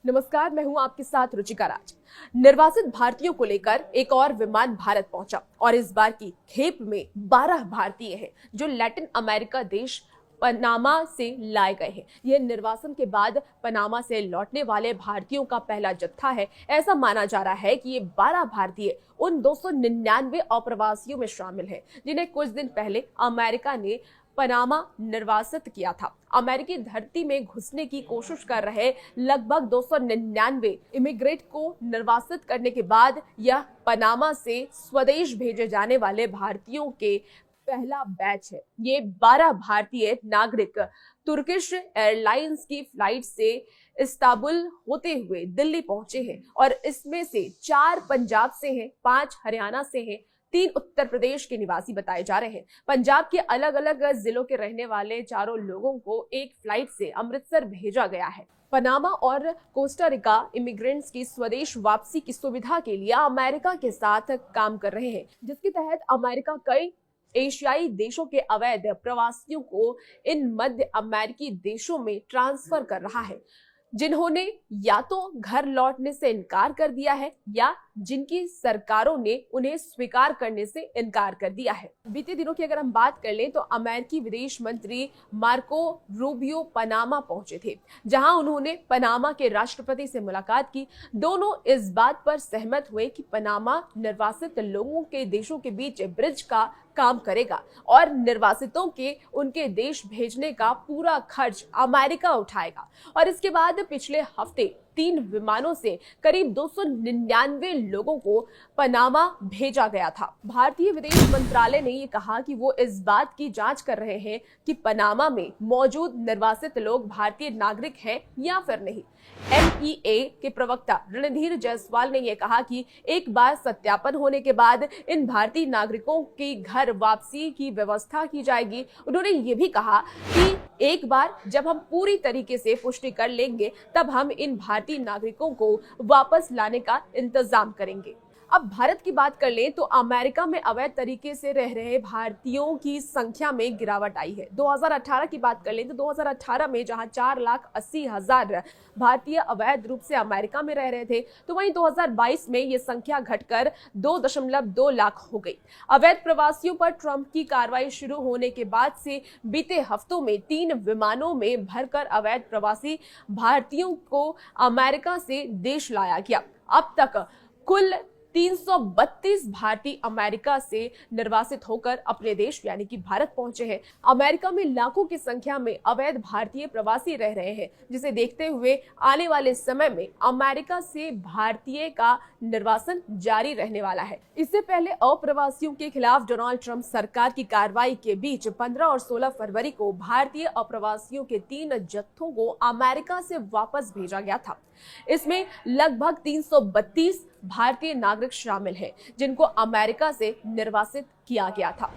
नमस्कार, मैं हूं आपके साथ रुचिका राज। निर्वासित भारतीयों को लेकर एक और विमान भारत पहुंचा और इस बार की खेप में 12 भारतीय हैं जो लैटिन अमेरिका देश पनामा से लाए गए हैं। यह निर्वासन के बाद पनामा से लौटने वाले भारतीयों का पहला जत्था है। ऐसा माना जा रहा है कि ये 12 भारतीय उन 299 अप्रवासियों में शामिल हैं जिन्हें कुछ दिन पहले अमेरिका ने पनामा निर्वासित किया था। अमेरिकी धरती में घुसने की कोशिश कर रहे लगभग 299 इमिग्रेंट को निर्वासित करने के बाद यह पनामा से स्वदेश भेजे जाने वाले भारतीयों के पहला बैच है। ये 12 भारतीय नागरिक तुर्किश एयरलाइंस की फ्लाइट से इस्तांबुल होते हुए दिल्ली पहुंचे हैं और इसमें से 4 पंजाब से हैं, 5 हरियाणा से हैं, 3 उत्तर प्रदेश के निवासी बताए जा रहे हैं। पंजाब के अलग अलग जिलों के रहने वाले चारों लोगों को एक फ्लाइट से अमृतसर भेजा गया है। पनामा और कोस्टा रिका इमिग्रेंट्स की स्वदेश वापसी की सुविधा के लिए अमेरिका के साथ काम कर रहे हैं, जिसके तहत अमेरिका कई एशियाई देशों के अवैध प्रवासियों को इन मध्य अमेरिकी देशों में ट्रांसफर कर रहा है, जिन्होंने या तो घर लौटने से इनकार कर दिया है या जिनकी सरकारों ने उन्हें स्वीकार करने से इनकार कर दिया है। बीते दिनों की अगर हम बात कर लें तो अमेरिकी विदेश मंत्री मार्को रूबियो पनामा पहुंचे थे, जहां उन्होंने पनामा के राष्ट्रपति से मुलाकात की। दोनों इस बात पर सहमत हुए कि पनामा निर्वासित लोगों के देशों के बीच ब्रिज का काम करेगा और निर्वासितों के उनके देश भेजने का पूरा खर्च अमेरिका उठाएगा। और इसके बाद पिछले हफ्ते 3 विमानों से करीब 299 लोगों को पनामा भेजा गया था। भारतीय विदेश मंत्रालय ने ये कहा कि वो इस बात की जांच कर रहे हैं कि पनामा में मौजूद निर्वासित लोग भारतीय नागरिक हैं या फिर नहीं। MEA के प्रवक्ता रणधीर जायसवाल ने यह कहा कि एक बार सत्यापन होने के बाद इन भारतीय नागरिकों की घर वापसी की व्यवस्था की जाएगी। उन्होंने ये भी कहा कि एक बार जब हम पूरी तरीके से पुष्टि कर लेंगे तब हम इन भारतीय नागरिकों को वापस लाने का इंतजाम करेंगे। अब भारत की बात कर लें तो अमेरिका में अवैध तरीके से रह रहे भारतीयों की संख्या में गिरावट आई है। 2018 की बात कर लें तो 2018 में जहां 4,80,000 भारतीय अवैध रूप से अमेरिका में रह रहे थे, तो वहीं 2022 में ये संख्या घटकर 2.2 लाख हो गई। अवैध प्रवासियों पर ट्रंप की कार्रवाई शुरू होने के बाद से बीते हफ्तों में 3 विमानों में भरकर अवैध प्रवासी भारतीयों को अमेरिका से देश लाया गया। अब तक कुल 332 भारतीय अमेरिका से निर्वासित होकर अपने देश यानी कि भारत पहुंचे हैं। अमेरिका में लाखों की संख्या में अवैध भारतीय प्रवासी रह रहे हैं, जिसे देखते हुए आने वाले समय में अमेरिका से भारतीय का निर्वासन जारी रहने वाला है। इससे पहले अप्रवासियों के खिलाफ डोनाल्ड ट्रंप सरकार की कार्रवाई के बीच 15 और 16 फरवरी को भारतीय अप्रवासियों के 3 जत्थों को अमेरिका से वापस भेजा गया था। इसमें लगभग 332 भारतीय नागरिक शामिल हैं, जिनको अमेरिका से निर्वासित किया गया था।